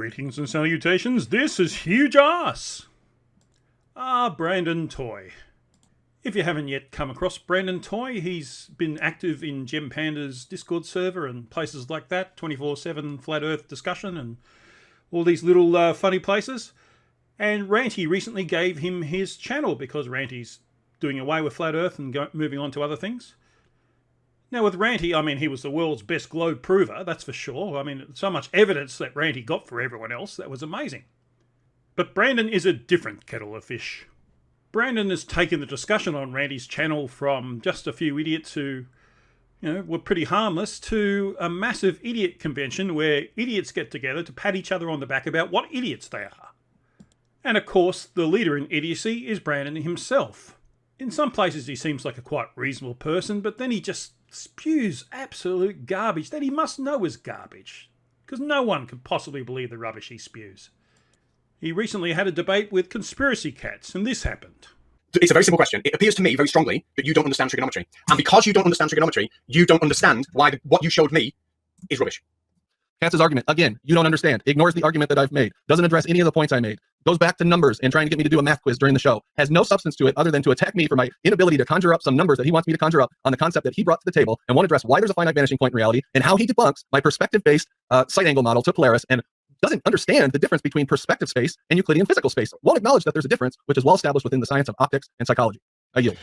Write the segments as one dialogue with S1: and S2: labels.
S1: Greetings and salutations, this is Huge Ass! Brandon Toy. If you haven't yet come across Brandon Toy, he's been active in Gem Panda's Discord server and places like that, 24/7 Flat Earth discussion and all these little funny places. And Ranty recently gave him his channel because Ranty's doing away with Flat Earth and moving on to other things. Now with Ranty, I mean, he was the world's best globe prover, that's for sure. I mean, so much evidence that Ranty got for everyone else, that was amazing. But Brandon is a different kettle of fish. Brandon has taken the discussion on Ranty's channel from just a few idiots who, were pretty harmless to a massive idiot convention where idiots get together to pat each other on the back about what idiots they are. And of course, the leader in idiocy is Brandon himself. In some places he seems like a quite reasonable person, but then he just spews absolute garbage that he must know is garbage, because no one could possibly believe the rubbish he spews. He recently had a debate with Conspiracy Catz, and this happened.
S2: It's a very simple question. It appears to me very strongly that you don't understand trigonometry. And because you don't understand trigonometry, you don't understand why what you showed me is rubbish.
S3: Katz's argument, again, you don't understand, ignores the argument that I've made, doesn't address any of the points I made, goes back to numbers and trying to get me to do a math quiz during the show, has no substance to it other than to attack me for my inability to conjure up some numbers that he wants me to conjure up on the concept that he brought to the table, and won't address why there's a finite vanishing point in reality and how he debunks my perspective-based side angle model to Flerfs, and doesn't understand the difference between perspective space and Euclidean physical space. Won't acknowledge that there's a difference, which is well established within the science of optics and psychology. I yield.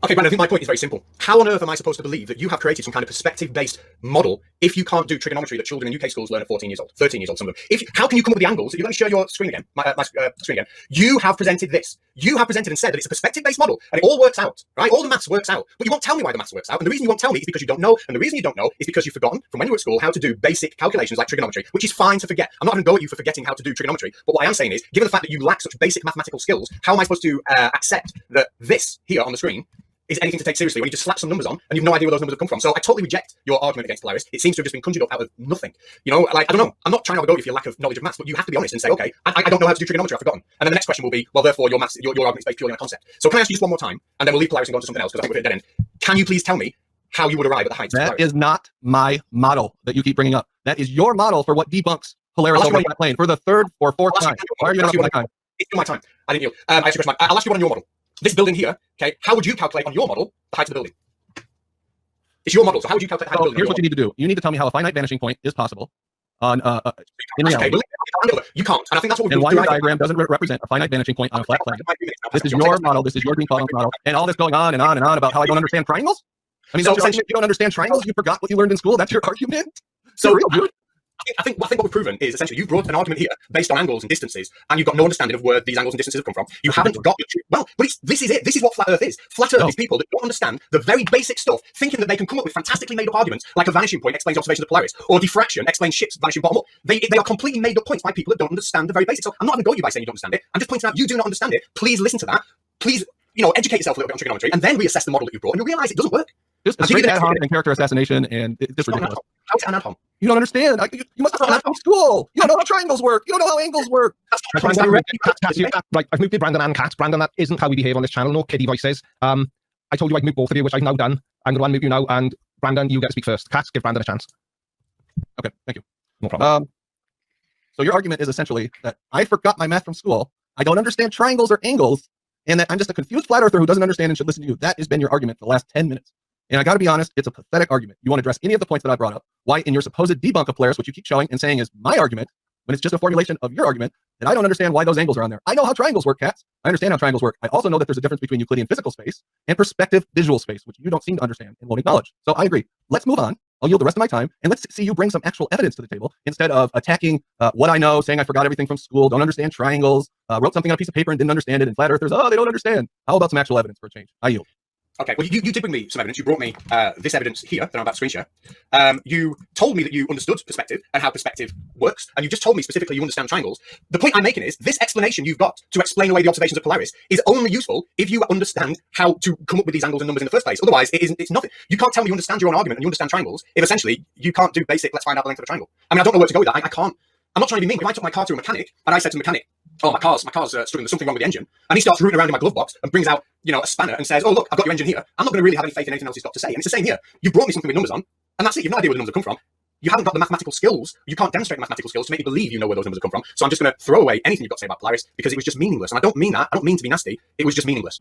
S2: Okay, Brandon, I think my point is very simple. How on earth am I supposed to believe that you have created some kind of perspective-based model if you can't do trigonometry that children in UK schools learn at 14 years old, 13 years old, some of them? How can you come up with the angles? Let me share your screen again, my screen again. You have presented this. You have presented and said that it's a perspective-based model, and it all works out, right? All the maths works out, but you won't tell me why the maths works out, and the reason you won't tell me is because you don't know, and the reason you don't know is because you've forgotten from when you were at school how to do basic calculations like trigonometry, which is fine to forget. I'm not going to go at you for forgetting how to do trigonometry, but what I am saying is, given the fact that you lack such basic mathematical skills, how am I supposed to accept that this here on the screen is anything to take seriously when you just slap some numbers on and you've no idea where those numbers have come from? So I totally reject your argument against Polaris. It seems to have just been conjured up out of nothing. I don't know. I'm not trying to overgo you for your lack of knowledge of maths, but you have to be honest and say, okay, I don't know how to do trigonometry, I've forgotten. And then the next question will be, well, therefore your argument is based purely on a concept. So can I ask you just one more time, and then we'll leave Polaris and go on to something else because I think we're at a dead end. Can you please tell me how you would arrive at the heights of Polaris?
S3: That is not my model that you keep bringing up. That is your model for what debunks Polaris over that plane for the third or fourth time. Why are you not my time?
S2: It's my time. I didn't yield. I asked you a question. I'll ask you one on your model. This building here, okay, how would you calculate on your model the height of the building? It's your model, so how would you calculate the height of the building?
S3: Here's what you need to do. You need to tell me how a finite vanishing point is possible on in reality.
S2: Okay, you can't, and I think that's what we're
S3: and
S2: doing.
S3: why your diagram doesn't represent a finite vanishing point on a flat plane. This is your model, this is your green column model, and all this going on and on and on about how I don't understand triangles? I mean, so essentially, you don't understand triangles, you forgot what you learned in school, that's your argument?
S2: So real, dude. I think what we've proven is essentially you've brought an argument here based on angles and distances, and you've got no understanding of where these angles and distances have come from. You haven't got but this is it. This is what Flat Earth is. Flat Earth is people that don't understand the very basic stuff, thinking that they can come up with fantastically made up arguments like a vanishing point explains observations of Polaris, or diffraction explains ships vanishing bottom up. They are completely made up points by people that don't understand the very basics. So I'm not going to go at you by saying you don't understand it. I'm just pointing out you do not understand it. Please listen to that. Please, educate yourself a little bit on trigonometry, and then reassess the model that you brought, and you'll realize it doesn't work.
S3: Just a straight ad hoc and character assassination, and it's ridiculous.
S2: How's it an ad hoc?
S3: You don't understand. You must have from school. You don't know how triangles work. You don't know how angles work.
S4: I've muted Brandon and Katz. Brandon, that isn't how we behave on this channel. No kiddie voices. I told you I'd mute both of you, which I've now done. I'm going to unmute you now, and Brandon, you get to speak first. Katz, give Brandon a chance.
S3: Okay, thank you.
S4: No problem.
S3: So your argument is essentially that I forgot my math from school. I don't understand triangles or angles, and that I'm just a confused flat earther who doesn't understand and should listen to you. That has been your argument for the last 10 minutes. And I got to be honest, it's a pathetic argument. You won't address any of the points that I brought up. Why, in your supposed debunk of Polaris, which you keep showing and saying is my argument, when it's just a formulation of your argument, that I don't understand why those angles are on there. I know how triangles work, Katz. I understand how triangles work. I also know that there's a difference between Euclidean physical space and perspective visual space, which you don't seem to understand and won't acknowledge. So I agree. Let's move on. I'll yield the rest of my time, and let's see you bring some actual evidence to the table instead of attacking what I know, saying I forgot everything from school, don't understand triangles, wrote something on a piece of paper and didn't understand it, and flat earthers, they don't understand. How about some actual evidence for a change? I yield.
S2: Okay, well, you did bring me some evidence. You brought me this evidence here that I'm about to screen share. You told me that you understood perspective and how perspective works, and you just told me specifically you understand triangles. The point I'm making is this explanation you've got to explain away the observations of Polaris is only useful if you understand how to come up with these angles and numbers in the first place. Otherwise, it's nothing. You can't tell me you understand your own argument and you understand triangles if essentially you can't do basic, let's find out the length of a triangle. I mean, I don't know where to go with that. I can't. I'm not trying to be mean, but if I took my car to a mechanic and I said to the mechanic, oh, my car's struggling, there's something wrong with the engine, and he starts rooting around in my glove box and brings out, a spanner and says, oh, look, I've got your engine here. I'm not going to really have any faith in anything else he's got to say. And it's the same here. You brought me something with numbers on, and that's it. You've no idea where the numbers have come from. you haven't got the mathematical skills. You can't demonstrate mathematical skills to make me believe you know where those numbers have come from. So I'm just going to throw away anything you've got to say about Polaris because it was just meaningless. And I don't mean that. I don't mean to be nasty. It was just meaningless.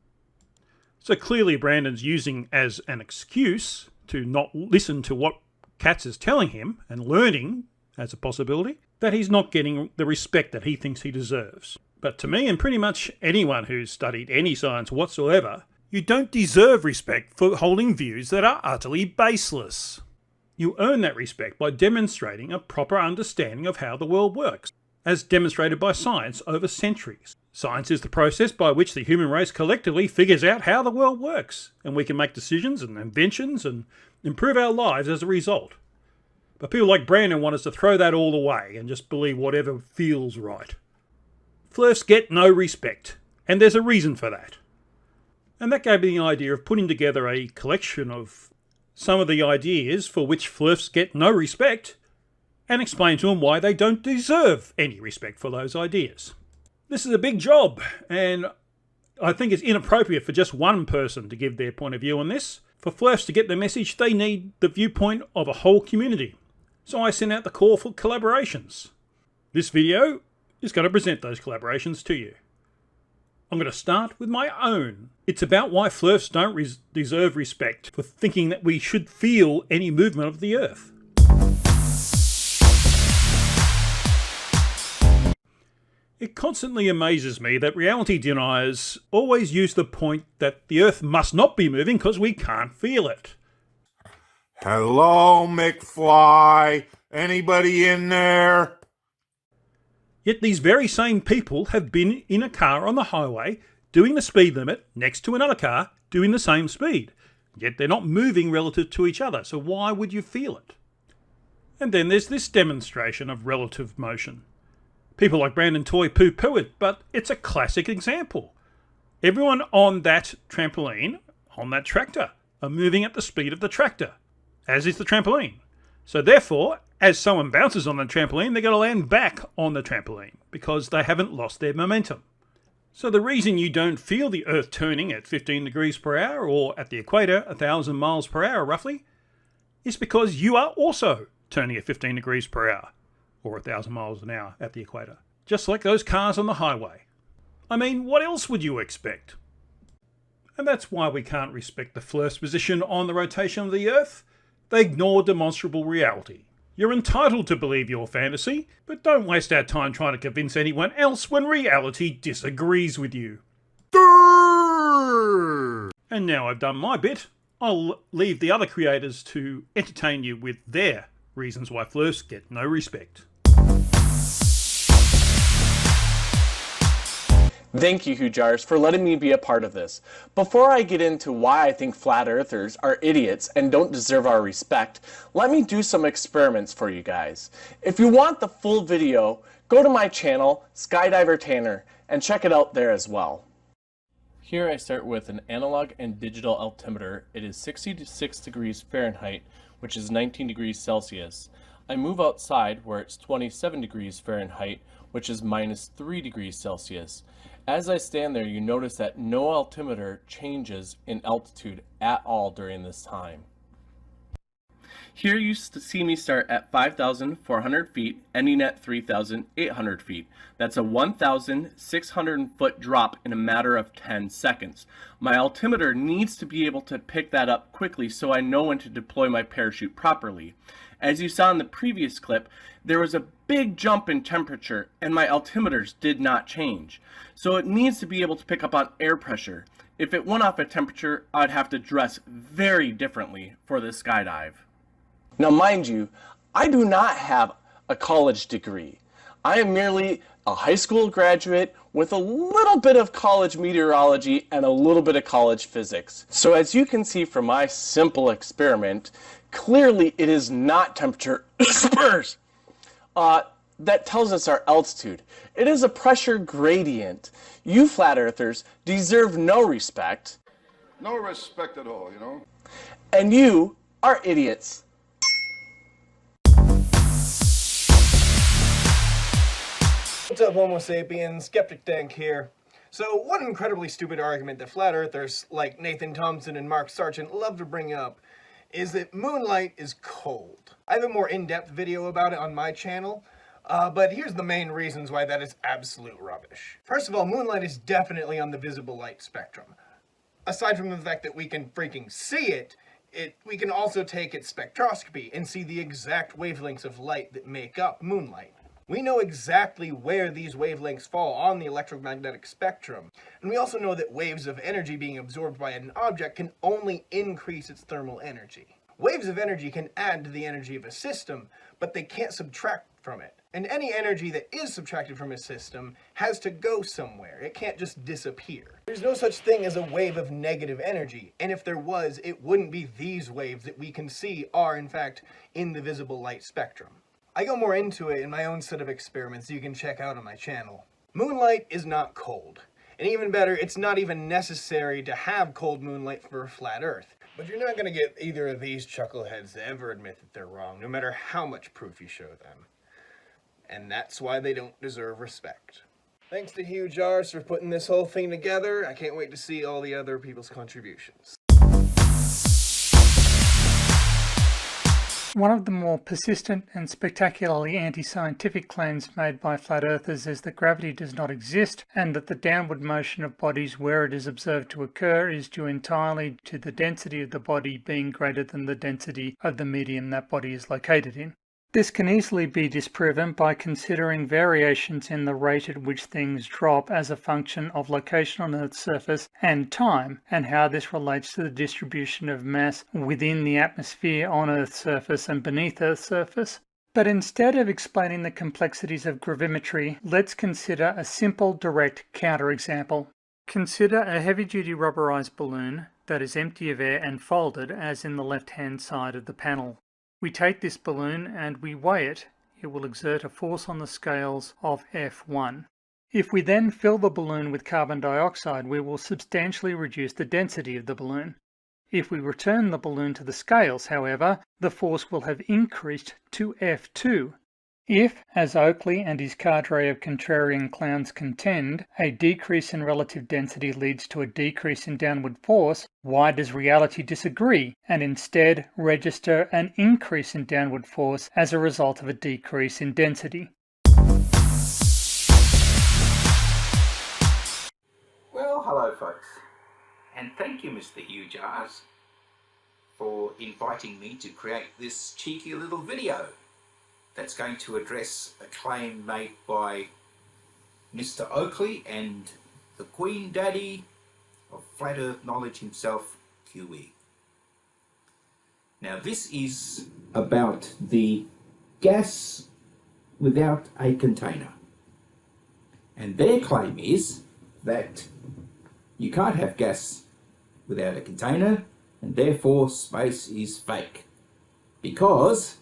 S1: So clearly Brandon's using as an excuse to not listen to what Catz is telling him and learning, as a possibility, that he's not getting the respect that he thinks he deserves. But to me, and pretty much anyone who's studied any science whatsoever, you don't deserve respect for holding views that are utterly baseless. You earn that respect by demonstrating a proper understanding of how the world works, as demonstrated by science over centuries. Science is the process by which the human race collectively figures out how the world works, and we can make decisions and inventions and improve our lives as a result. But people like Brandon want us to throw that all away and just believe whatever feels right. Flerfs get no respect, and there's a reason for that. And that gave me the idea of putting together a collection of some of the ideas for which Flerfs get no respect, and explain to them why they don't deserve any respect for those ideas. This is a big job, and I think it's inappropriate for just one person to give their point of view on this. For Flerfs to get the message, they need the viewpoint of a whole community. So I sent out the call for collaborations. This video is going to present those collaborations to you. I'm going to start with my own. It's about why Flerfs don't deserve respect for thinking that we should feel any movement of the Earth. It constantly amazes me that reality deniers always use the point that the Earth must not be moving because we can't feel it.
S5: Hello, McFly? Anybody in there?
S1: Yet these very same people have been in a car on the highway doing the speed limit next to another car doing the same speed. Yet they're not moving relative to each other, so why would you feel it? And then there's this demonstration of relative motion. People like Brandon Toy poo-poo it, but it's a classic example. Everyone on that trampoline, on that tractor, are moving at the speed of the tractor, as is the trampoline. So therefore, as someone bounces on the trampoline, they're going to land back on the trampoline because they haven't lost their momentum. So the reason you don't feel the Earth turning at 15 degrees per hour or at the equator 1,000 miles per hour roughly is because you are also turning at 15 degrees per hour or 1,000 miles an hour at the equator, just like those cars on the highway. I mean, what else would you expect? And that's why we can't respect the Flerfs' position on the rotation of the Earth. They ignore demonstrable reality. You're entitled to believe your fantasy, but don't waste our time trying to convince anyone else when reality disagrees with you. And now I've done my bit, I'll leave the other creators to entertain you with their reasons why Flerfs get no respect.
S6: Thank you, Hujars, for letting me be a part of this. Before I get into why I think flat earthers are idiots and don't deserve our respect, let me do some experiments for you guys. If you want the full video, go to my channel, Skydiver Tanner, and check it out there as well. Here I start with an analog and digital altimeter. It is 66 degrees Fahrenheit, which is 19 degrees Celsius. I move outside where it's 27 degrees Fahrenheit, which is minus 3 degrees Celsius. As I stand there, you notice that no altimeter changes in altitude at all during this time. Here you see me start at 5,400 feet, ending at 3,800 feet. That's a 1,600 foot drop in a matter of 10 seconds. My altimeter needs to be able to pick that up quickly so I know when to deploy my parachute properly. As you saw in the previous clip, there was a big jump in temperature and my altimeters did not change. So it needs to be able to pick up on air pressure. If it went off at temperature, I'd have to dress very differently for this skydive. Now mind you, I do not have a college degree. I am merely a high school graduate with a little bit of college meteorology and a little bit of college physics. So as you can see from my simple experiment, clearly it is not temperature that tells us our altitude. It is a pressure gradient. You flat earthers deserve no respect.
S7: No respect at all, you know.
S6: And you are idiots.
S8: What's up, Homo sapiens? Skeptic Dank here. So, one incredibly stupid argument that flat earthers like Nathan Thompson and Mark Sargent love to bring up is that moonlight is cold. I have a more in-depth video about it on my channel, but here's the main reasons why that is absolute rubbish. First of all, moonlight is definitely on the visible light spectrum. Aside from the fact that we can freaking see it, we can also take its spectroscopy and see the exact wavelengths of light that make up moonlight. We know exactly where these wavelengths fall on the electromagnetic spectrum, and we also know that waves of energy being absorbed by an object can only increase its thermal energy. Waves of energy can add to the energy of a system, but they can't subtract from it. And any energy that is subtracted from a system has to go somewhere. It can't just disappear. There's no such thing as a wave of negative energy, and if there was, it wouldn't be these waves that we can see are, in fact, in the visible light spectrum. I go more into it in my own set of experiments you can check out on my channel. Moonlight is not cold. And even better, it's not even necessary to have cold moonlight for a flat Earth. But you're not going to get either of these chuckleheads to ever admit that they're wrong, no matter how much proof you show them. And that's why they don't deserve respect. Thanks to Hugh Jars for putting this whole thing together. I can't wait to see all the other people's contributions.
S9: One of the more persistent and spectacularly anti-scientific claims made by flat earthers is that gravity does not exist and that the downward motion of bodies where it is observed to occur is due entirely to the density of the body being greater than the density of the medium that body is located in. This can easily be disproven by considering variations in the rate at which things drop as a function of location on Earth's surface and time, and how this relates to the distribution of mass within the atmosphere on Earth's surface and beneath Earth's surface. But instead of explaining the complexities of gravimetry, let's consider a simple, direct counterexample. Consider a heavy-duty rubberized balloon that is empty of air and folded, as in the left-hand side of the panel. We take this balloon and we weigh it. It will exert a force on the scales of F1. If we then fill the balloon with carbon dioxide, we will substantially reduce the density of the balloon. If we return the balloon to the scales, however, the force will have increased to F2. If, as Oakley and his cadre of contrarian clowns contend, a decrease in relative density leads to a decrease in downward force, why does reality disagree and instead register an increase in downward force as a result of a decrease in density?
S10: Well, hello folks, and thank you Mr. Hugh Jars for inviting me to create this cheeky little video that's going to address a claim made by Mr. Oakley and the Queen Daddy of Flat Earth Knowledge himself, QE. Now this is about the gas without a container. And their claim is that you can't have gas without a container, and therefore space is fake. Because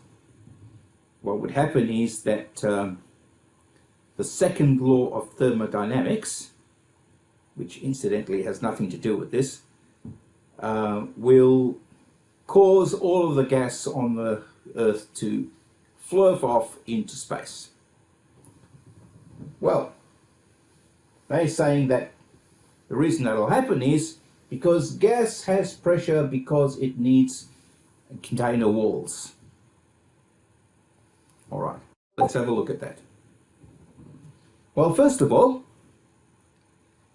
S10: what would happen is that the second law of thermodynamics, which incidentally has nothing to do with this, will cause all of the gas on the Earth to flurf off into space. Well, they're saying that the reason that'll happen is because gas has pressure because it needs container walls. All right, let's have a look at that. Well, first of all,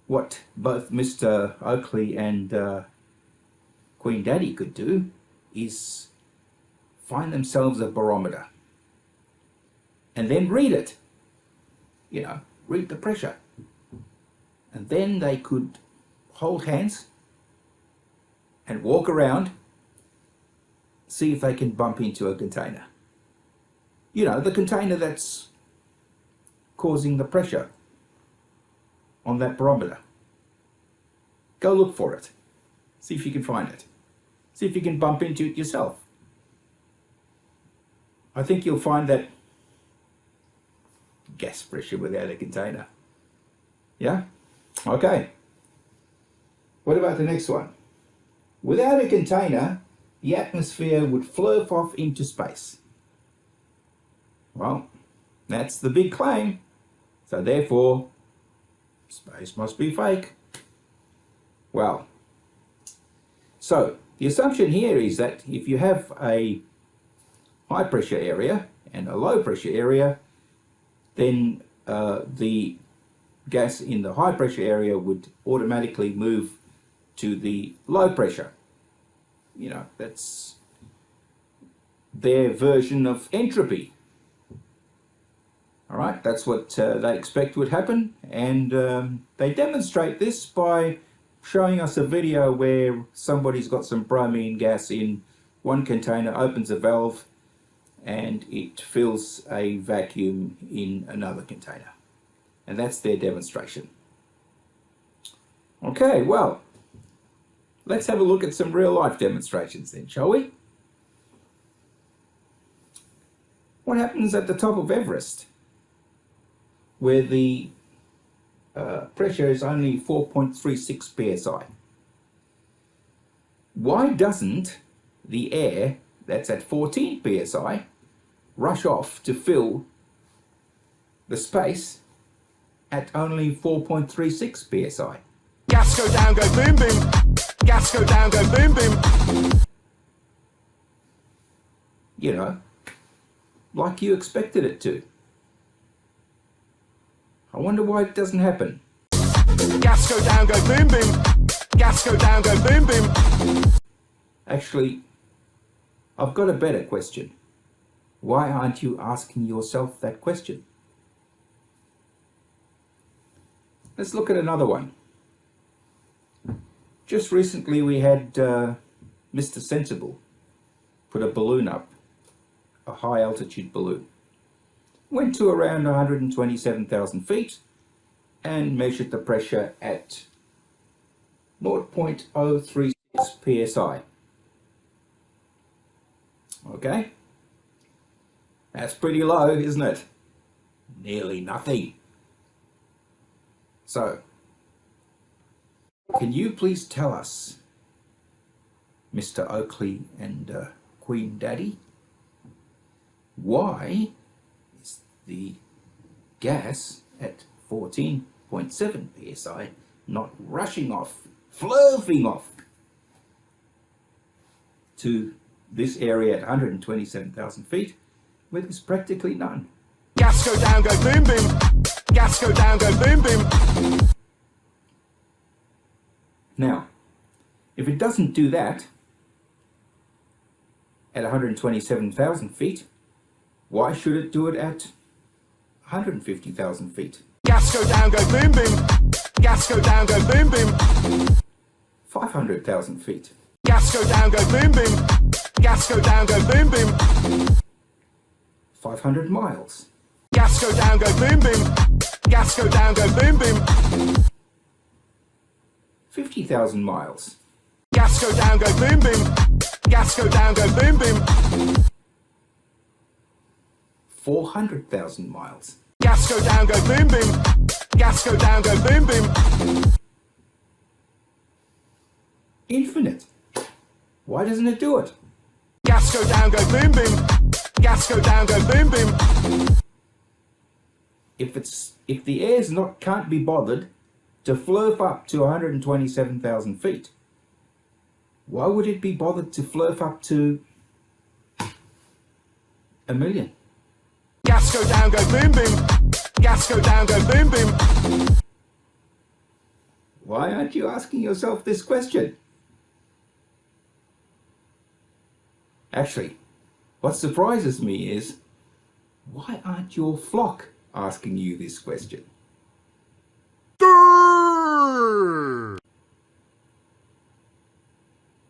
S10: what both Mr. Oakley and Queen Daddy could do is find themselves a barometer and then read it. You know, read the pressure. And then they could hold hands and walk around, see if they can bump into a container. You know, the container that's causing the pressure on that barometer. Go look for it. See if you can find it. See if you can bump into it yourself. I think you'll find that gas pressure without a container. Yeah? Okay. What about the next one? Without a container, the atmosphere would flurf off into space. Well, that's the big claim. So therefore, space must be fake. Well, so The assumption here is that if you have a high pressure area and a low pressure area, then the gas in the high pressure area would automatically move to the low pressure. You know, that's their version of entropy. All right, that's what they expect would happen, and they demonstrate this by showing us a video where somebody's got some bromine gas in one container, opens a valve, and it fills a vacuum in another container. And that's their demonstration. Okay, well, let's have a look at some real life demonstrations then, shall we? What happens at the top of Everest, where the pressure is only 4.36 psi? Why doesn't the air that's at 14 psi rush off to fill the space at only 4.36 psi?
S8: Gas go down, go boom boom. Gas go down, go boom boom.
S10: You know, like you expected it to. I wonder why it doesn't happen.
S8: Gas go down, go boom boom. Gas go down, go boom boom.
S10: Actually, I've got a better question. Why aren't you asking yourself that question? Let's look at another one. Just recently we had Mr. Sensible put a balloon up, a high altitude balloon. Went to around 127,000 feet and measured the pressure at 0.036 psi. Okay, that's pretty low, isn't it? Nearly nothing. So, can you please tell us, Mr. Oakley and Queen Daddy, why is the gas at 14.7 psi not rushing off, flurfing off to this area at 127,000 feet where there's practically none?
S8: Gas go down, go boom boom. Gas go down, go boom boom.
S10: Now, if it doesn't do that at 127,000 feet, why should it do it at 150,000 feet?
S8: Gas go down, go boom boom. Gas go down, go boom boom.
S10: 500,000 feet.
S8: Gas go down, go boom boom. Gas go down, go boom boom.
S10: 500 miles.
S8: Gas go down, go boom boom. Gas go down, go boom boom.
S10: 50,000 miles.
S8: Gas go down, go boom boom. Gas go down, go boom boom.
S10: 400,000 miles.
S8: Gas go down, go boom boom. Gas go down, go boom boom.
S10: Infinite. Why doesn't it do it?
S8: Gas go down, go boom boom. Gas go down, go boom boom.
S10: If the air's can't be bothered to flurf up to 127,000 feet, why would it be bothered to flurf up to 1,000,000?
S8: Gas go down, go boom boom. Gas go down, go boom boom.
S10: Why aren't you asking yourself this question? Actually, what surprises me is, why aren't your flock asking you this question?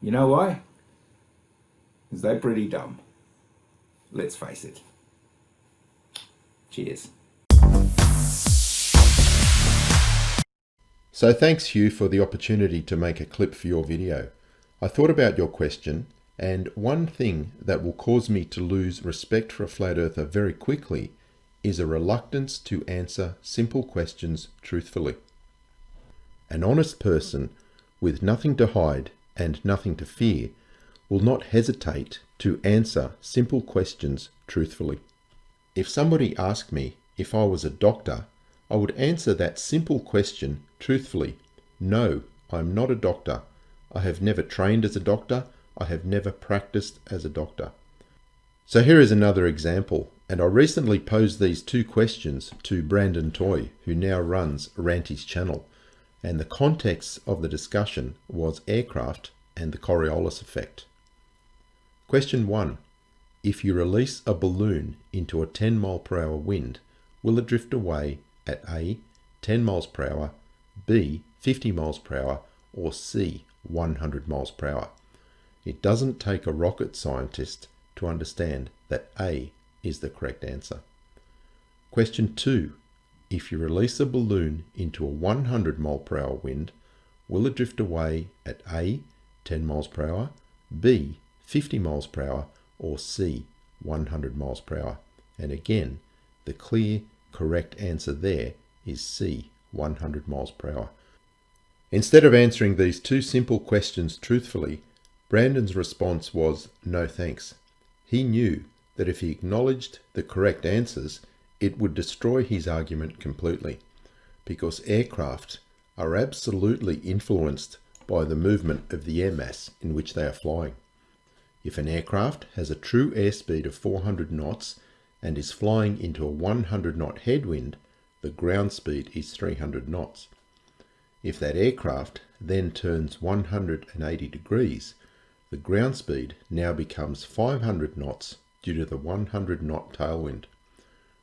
S10: You know why? Because they're pretty dumb. Let's face it. Cheers.
S11: So thanks Hugh for the opportunity to make a clip for your video. I thought about your question, and one thing that will cause me to lose respect for a flat earther very quickly is a reluctance to answer simple questions truthfully. An honest person with nothing to hide and nothing to fear will not hesitate to answer simple questions truthfully. If somebody asked me if I was a doctor, I would answer that simple question truthfully. No, I'm not a doctor. I have never trained as a doctor. I have never practiced as a doctor. So here is another example, and I recently posed these two questions to Brandon Toy, who now runs Ranty's channel, and the context of the discussion was aircraft and the Coriolis effect. Question 1. If you release a balloon into a 10 mile per hour wind, will it drift away at A, 10 miles per hour, B, 50 miles per hour, or C, 100 miles per hour? It doesn't take a rocket scientist to understand that A is the correct answer. Question 2. If you release a balloon into a 100 mile per hour wind, will it drift away at A, 10 miles per hour, B, 50 miles per hour, or C, 100 miles per hour? And again, the clear, correct answer there is C, 100 miles per hour. Instead of answering these two simple questions truthfully, Brandon's response was no thanks. He knew that if he acknowledged the correct answers, it would destroy his argument completely, because aircraft are absolutely influenced by the movement of the air mass in which they are flying. If an aircraft has a true airspeed of 400 knots and is flying into a 100 knot headwind, the ground speed is 300 knots. If that aircraft then turns 180 degrees, the ground speed now becomes 500 knots due to the 100 knot tailwind.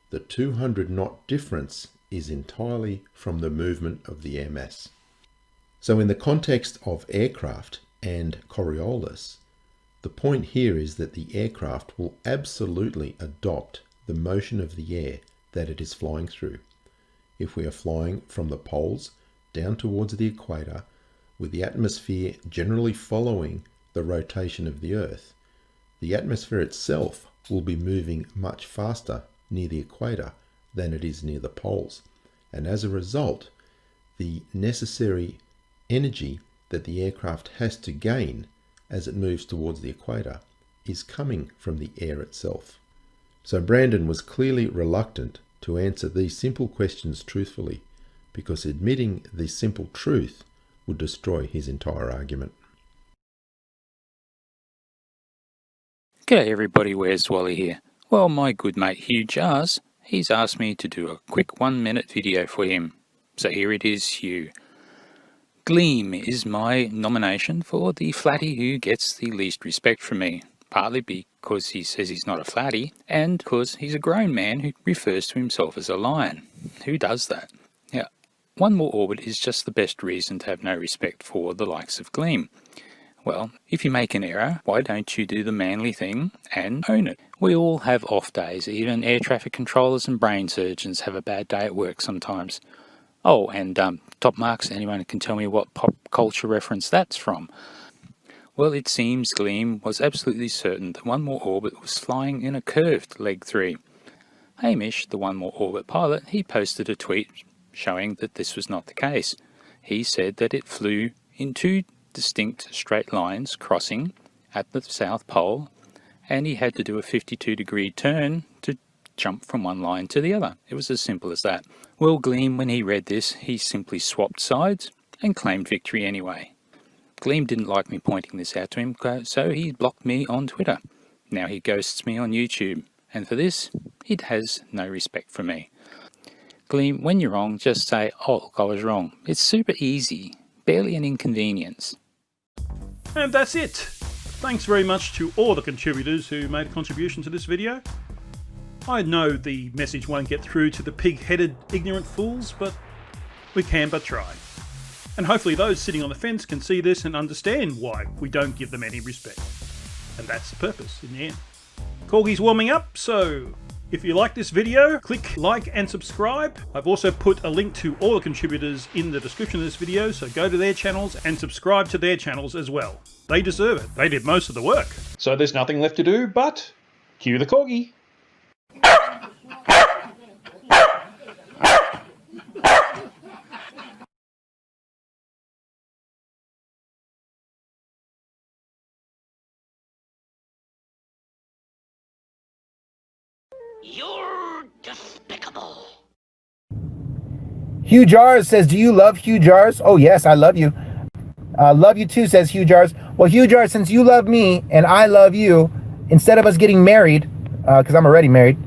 S11: The 200 knot difference is entirely from the movement of the air mass. So in the context of aircraft and Coriolis, the point here is that the aircraft will absolutely adopt the motion of the air that it is flying through. If we are flying from the poles down towards the equator, with the atmosphere generally following the rotation of the Earth, the atmosphere itself will be moving much faster near the equator than it is near the poles. And as a result, the necessary energy that the aircraft has to gain as it moves towards the equator is coming from the air itself. So Brandon was clearly reluctant to answer these simple questions truthfully, because admitting the simple truth would destroy his entire argument.
S12: G'day everybody, where's Wally here? Well, my good mate Hugh Jars, he's asked me to do a quick 1-minute video for him. So here it is, Hugh. Gleam is my nomination for the flatty who gets the least respect from me, partly because he says he's not a flatty, and because he's a grown man who refers to himself as a lion. Who does that? Now, One More Orbit is just the best reason to have no respect for the likes of Gleam. Well, if you make an error, why don't you do the manly thing and own it? We all have off days. Even air traffic controllers and brain surgeons have a bad day at work sometimes. Oh, and top marks, anyone can tell me what pop culture reference that's from? Well, it seems Gleam was absolutely certain that One More Orbit was flying in a curved leg 3. Hamish, the One More Orbit pilot, he posted a tweet showing that this was not the case. He said that it flew in 2 distinct straight lines crossing at the South Pole, and he had to do a 52-degree turn to jump from one line to the other. It was as simple as that. Well, Gleam, when he read this, he simply swapped sides and claimed victory anyway. Gleam didn't like me pointing this out to him, so he blocked me on Twitter. Now he ghosts me on YouTube, and for this, he has no respect for me. Gleam, when you're wrong, just say, oh, look, I was wrong. It's super easy, barely an inconvenience.
S1: And that's it. Thanks very much to all the contributors who made a contribution to this video. I know the message won't get through to the pig-headed ignorant fools, but we can but try. And hopefully those sitting on the fence can see this and understand why we don't give them any respect. And that's the purpose in the end. Corgi's warming up, so if you like this video, click like and subscribe. I've also put a link to all the contributors in the description of this video, so go to their channels and subscribe to their channels as well. They deserve it. They did most of the work.
S13: So there's nothing left to do but cue the Corgi.
S14: You're despicable.
S15: Hugh Jars says, do you love Hugh Jars? Oh, yes, I love you. Love you too, says Hugh Jars. Well, Hugh Jar, since you love me and I love you, instead of us getting married, because I'm already married,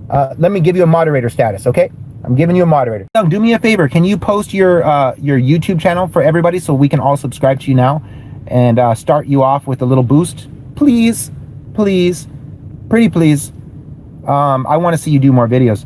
S15: let me give you a moderator status, okay? I'm giving you a moderator. Now, do me a favor. Can you post your YouTube channel for everybody so we can all subscribe to you now and start you off with a little boost? Please, please, pretty please. I want to see you do more videos.